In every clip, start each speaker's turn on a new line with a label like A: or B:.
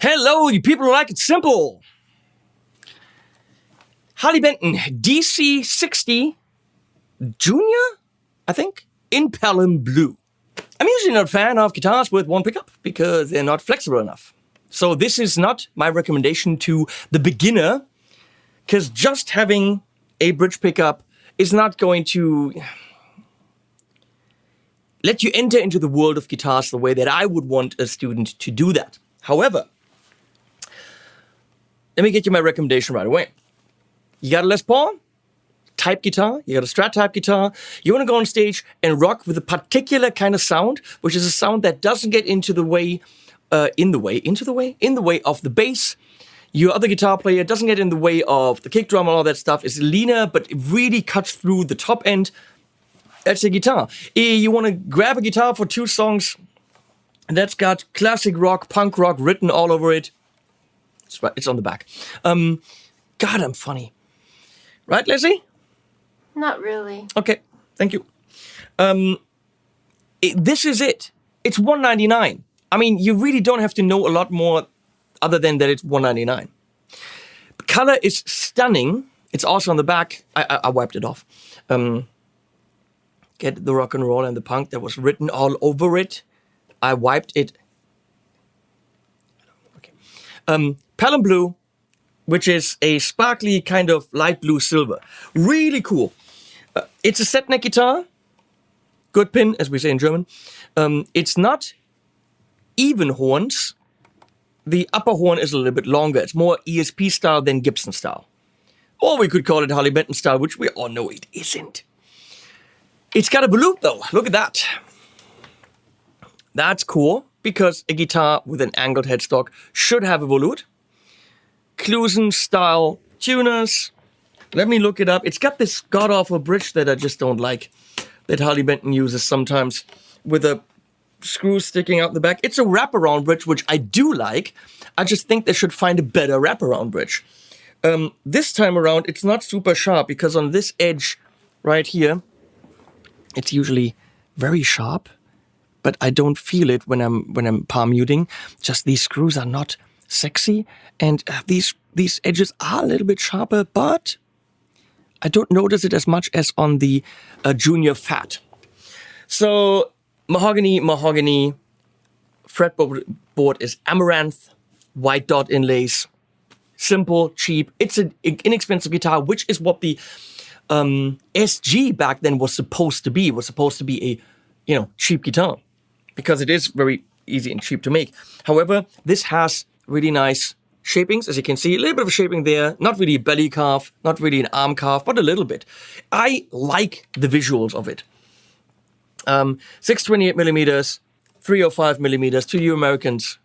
A: Hello, you people who like it simple. Harley Benton DC-60 Junior, I think, in Pelham Blue. I'm usually not a fan of guitars with one pickup because they're not flexible enough. So this is not my recommendation to the beginner, because just having a bridge pickup is not going to let you enter into the world of guitars the way that I would want a student to do that. However, let me get you my recommendation right away. You got a Les Paul type guitar, you got a Strat type guitar, you want to go on stage and rock with a particular kind of sound, which is a sound that doesn't get into the way, in the way of the bass. Your other guitar player doesn't get in the way of the kick drum and all that stuff. It's leaner, but it really cuts through the top end. That's a guitar. You want to grab a guitar for 2 songs that's got classic rock, punk rock written all over it. It's on the back. God, I'm funny. Right, Leslie?
B: Not really.
A: Okay, thank you. This is it. It's $199. I mean, you really don't have to know a lot more other than that it's $199. The color is stunning. It's also on the back. I wiped it off. Get the rock and roll and the punk that was written all over it. I wiped it. Okay. Pelham Blue, which is a sparkly kind of light blue silver. Really cool. It's a set neck guitar. Good pin, as we say in German. It's not even horns. The upper horn is a little bit longer. It's more ESP style than Gibson style. Or we could call it Harley Benton style, which we all know it isn't. It's got a volute though. Look at that. That's cool, because a guitar with an angled headstock should have a volute. Clusen style tuners. Let me look it up. It's got this god-awful bridge that I just don't like, that Harley Benton uses sometimes, with a screw sticking out the back. It's a wraparound bridge, which I do like. I just think they should find a better wraparound bridge. This time around, it's not super sharp, because on this edge right here, it's usually very sharp, but I don't feel it when I'm palm muting. Just these screws are not sexy, and these edges are a little bit sharper, but I don't notice it as much as on the Junior Fat. So mahogany, fretboard is amaranth, white dot inlays, simple, cheap. It's an inexpensive guitar, which is what the SG back then was supposed to be. It was supposed to be a, cheap guitar, because it is very easy and cheap to make. However, this has really nice shapings, as you can see. A little bit of a shaping there. Not really a belly carve, not really an arm carve, but a little bit. I like the visuals of it. 628 millimeters, 305 millimeters. To you Americans,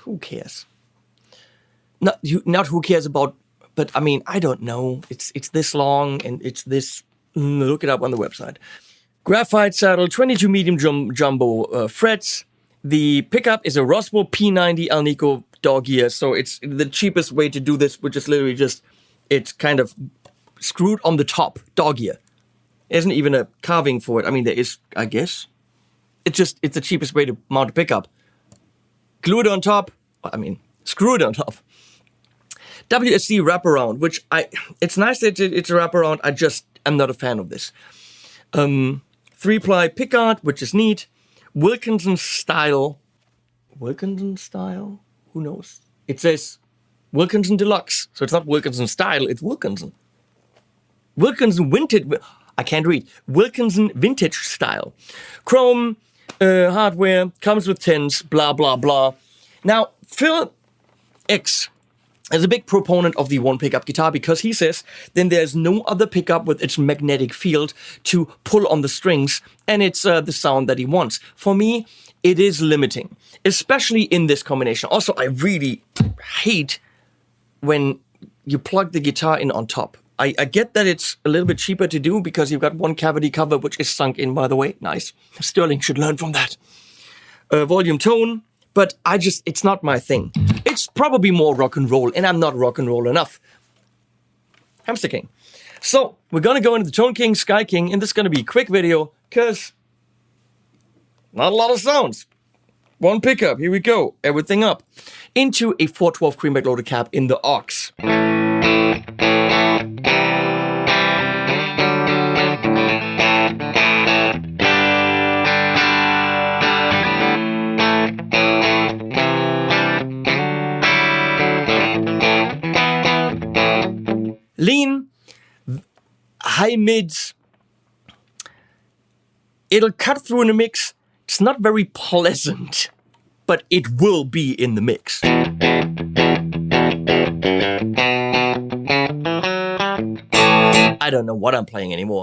A: who cares? Not who cares about, but I mean, I don't know. It's this long, and it's this. Look it up on the website. Graphite saddle, 22 medium jumbo frets. The pickup is a Roswell P90 Alnico dog ear, so it's the cheapest way to do this, which is literally just, it's kind of screwed on the top, dog ear. There isn't even a carving for it. I mean, there is, I guess. It's the cheapest way to mount a pickup. Glue it on top, screw it on top. WSC wraparound, which it's nice that it's a wraparound, I'm not a fan of this. 3-ply pickguard, which is neat. Wilkinson style? Who knows? It says Wilkinson Deluxe, so it's not Wilkinson style, it's Wilkinson. Wilkinson vintage, I can't read. Wilkinson vintage style. Chrome hardware, comes with tins, blah, blah, blah. Now, Phil X is a big proponent of the one pickup guitar, because he says then there's no other pickup with its magnetic field to pull on the strings, and it's the sound that he wants. For me, it is limiting, especially in this combination. Also, I really hate when you plug the guitar in on top. I get that it's a little bit cheaper to do, because you've got one cavity cover, which is sunk in, by the way. Nice. Sterling should learn from that. Volume tone, but it's not my thing. It's probably more rock and roll, and I'm not rock and roll enough. Hamster King. So, we're gonna go into the Tone King, Sky King, and this is gonna be a quick video, because not a lot of sounds. One pickup, here we go, everything up. Into a 412 creamback loaded cab in the aux. Lean, high mids. It'll cut through in the mix. It's not very pleasant, but it will be in the mix. I don't know what I'm playing anymore.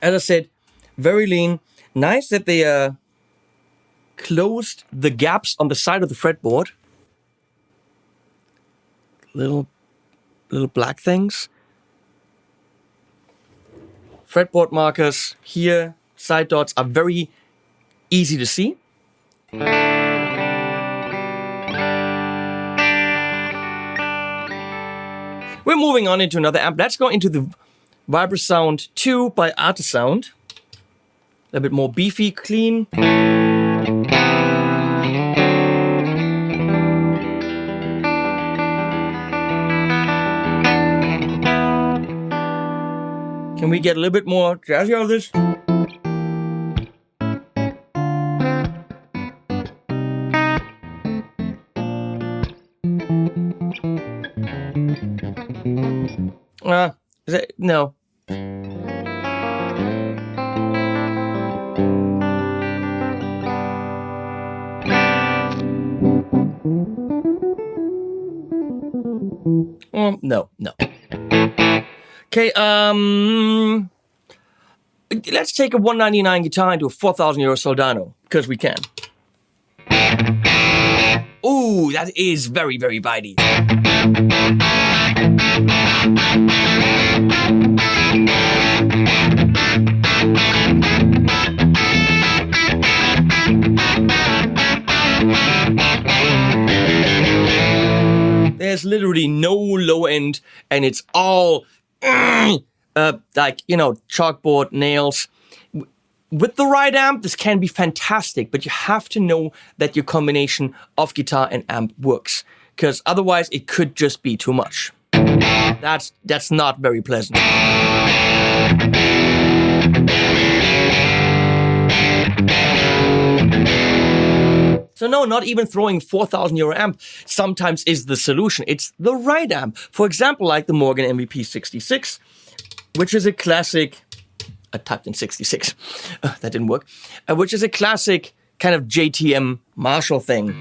A: As I said, very lean. Nice that they closed the gaps on the side of the fretboard. Little black things. Fretboard markers here, side dots are very easy to see. We're moving on into another amp. Let's go into the Vibrosound II by Artesound. A bit more beefy, clean. Can we get a little bit more jazzy out of this? Is it? No. No. Okay, let's take a 199 guitar into a 4,000 euro Soldano, because we can. Ooh, that is very, very bitey. There's literally no low end, and it's all like, you know, chalkboard nails. With the right amp, this can be fantastic, but you have to know that your combination of guitar and amp works, because otherwise it could just be too much. That's not very pleasant. So no, not even throwing 4,000 euro amp sometimes is the solution. It's the right amp. For example, like the Morgan MVP66, which is a classic. I typed in 66. That didn't work. Which is a classic kind of JTM Marshall thing.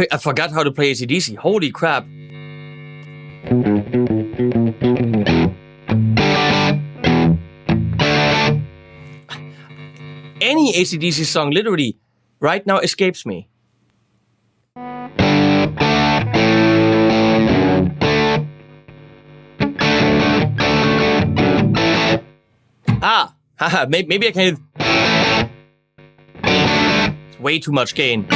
A: I forgot how to play AC/DC. Holy crap. Any AC/DC song literally right now escapes me. Haha, maybe I can... It's way too much gain.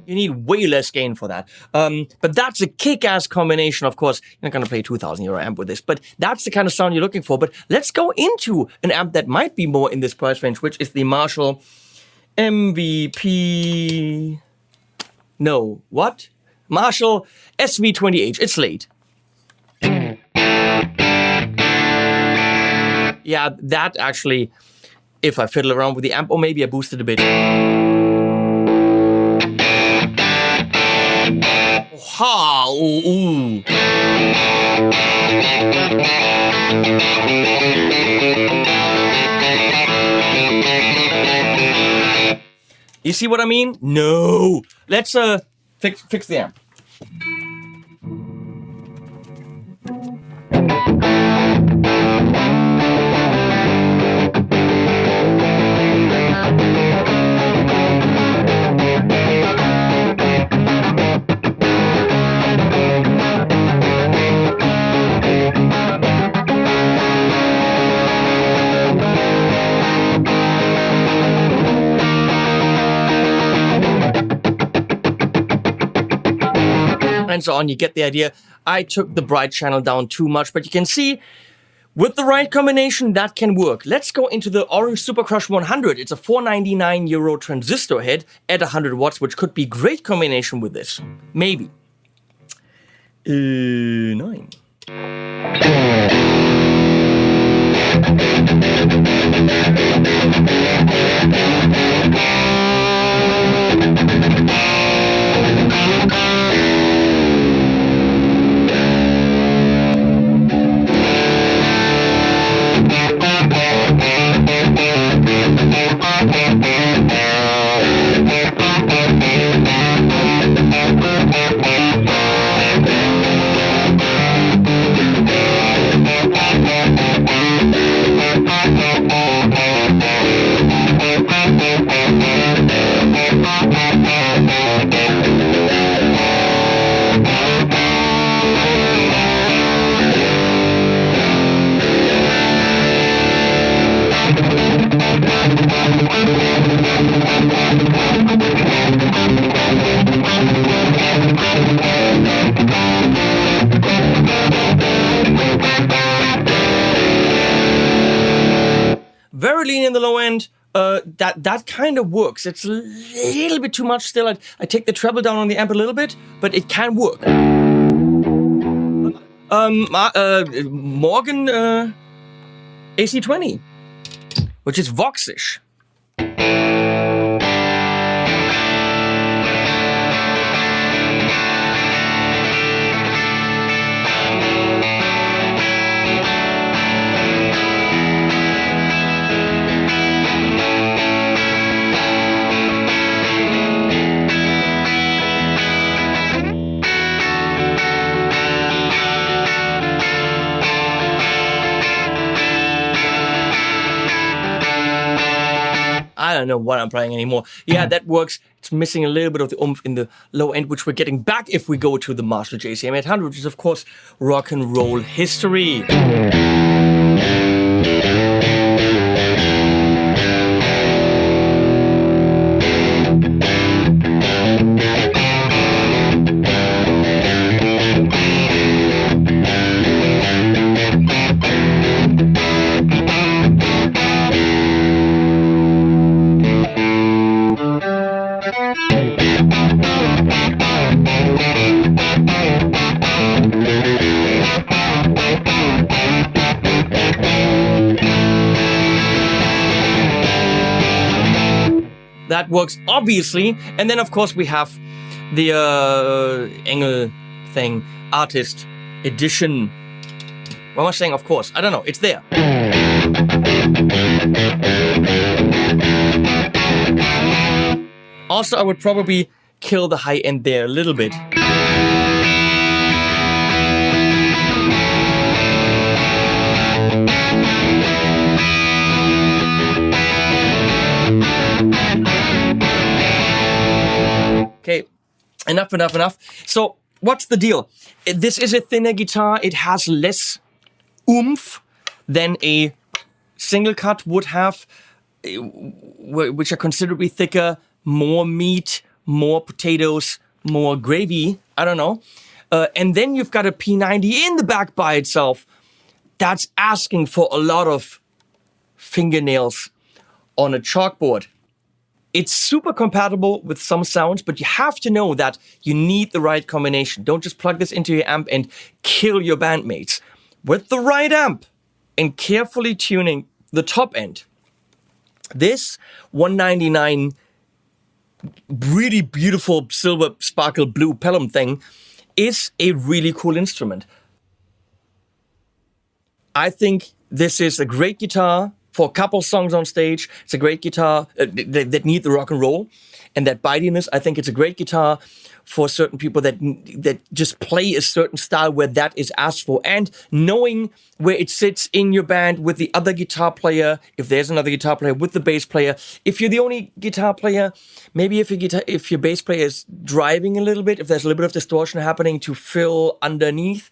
A: You need way less gain for that. But that's a kick-ass combination. Of course, you're not going to pay €2,000 amp with this, but that's the kind of sound you're looking for. But let's go into an amp that might be more in this price range, which is the Marshall MVP... No, what? Marshall SV20H. It's late. Yeah, that actually, if I fiddle around with the amp, or maybe I boost it a bit. Ha! Ooh. You see what I mean? No. Let's fix the amp. And so on, you get the idea. I took the bright channel down too much, but you can see with the right combination that can work. Let's go into the Orange Super Crush 100. It's a €499 transistor head at 100 watts, which could be great combination with this. Maybe. 9. Very lean in the low end. That kind of works. It's a little bit too much still. I take the treble down on the amp a little bit, but it can work. Morgan AC20, which is Vox-ish. I don't know what I'm playing anymore. Yeah, that works. It's missing a little bit of the oomph in the low end, which we're getting back if we go to the Marshall JCM800, which is, of course, rock and roll history. That works, obviously. And then, of course, we have the ENGL thing, Artist Edition. Why am I saying of course? I don't know. It's there. Also, I would probably kill the high end there a little bit. Okay, enough. So what's the deal? This is a thinner guitar. It has less oomph than a single cut would have, which are considerably thicker, more meat, more potatoes, more gravy. I don't know. And then you've got a P90 in the back by itself. That's asking for a lot of fingernails on a chalkboard. It's super compatible with some sounds, but you have to know that you need the right combination. Don't just plug this into your amp and kill your bandmates. With the right amp and carefully tuning the top end, this 199 really beautiful silver sparkle blue Pelham thing is a really cool instrument. I think this is a great guitar for a couple songs on stage. It's a great guitar that need the rock and roll and that bitiness. I think it's a great guitar for certain people that just play a certain style where that is asked for. And knowing where it sits in your band with the other guitar player, if there's another guitar player, with the bass player. If you're the only guitar player, maybe if your bass player is driving a little bit, if there's a little bit of distortion happening to fill underneath,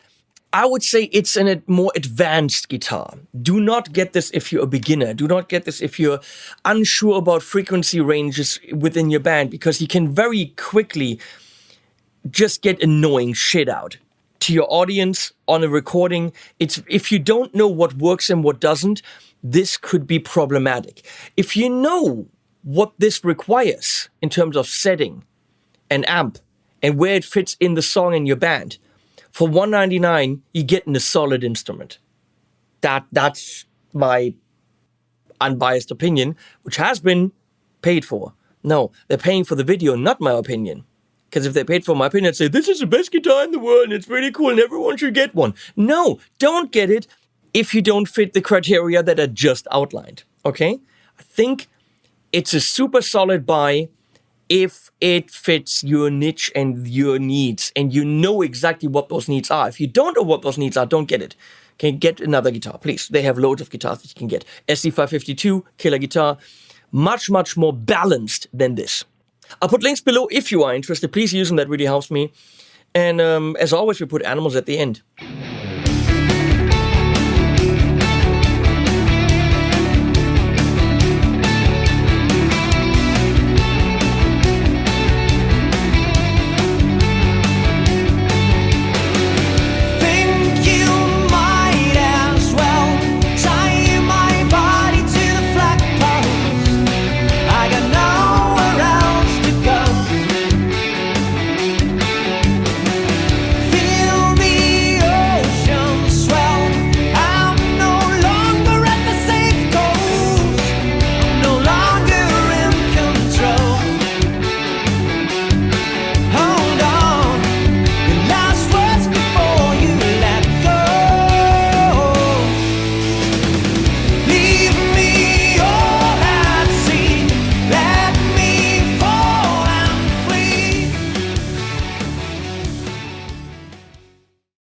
A: I would say it's a more advanced guitar. Do not get this if you're a beginner. Do not get this if you're unsure about frequency ranges within your band, because you can very quickly just get annoying shit out to your audience on a recording. If you don't know what works and what doesn't, this could be problematic. If you know what this requires in terms of setting an amp and where it fits in the song in your band, for $199, you're getting a solid instrument. That's my unbiased opinion, which has been paid for. No, they're paying for the video, not my opinion. Because if they paid for my opinion, I'd say, this is the best guitar in the world, and it's really cool, and everyone should get one. No, don't get it if you don't fit the criteria that I just outlined, okay? I think it's a super solid buy if it fits your niche and your needs, and you know exactly what those needs are. If you don't know what those needs are, don't get it. Okay, get another guitar, please. They have loads of guitars that you can get. SC552, killer guitar, much more balanced than this. I'll put links below if you are interested. Please use them, that really helps me. And as always, we put animals at the end.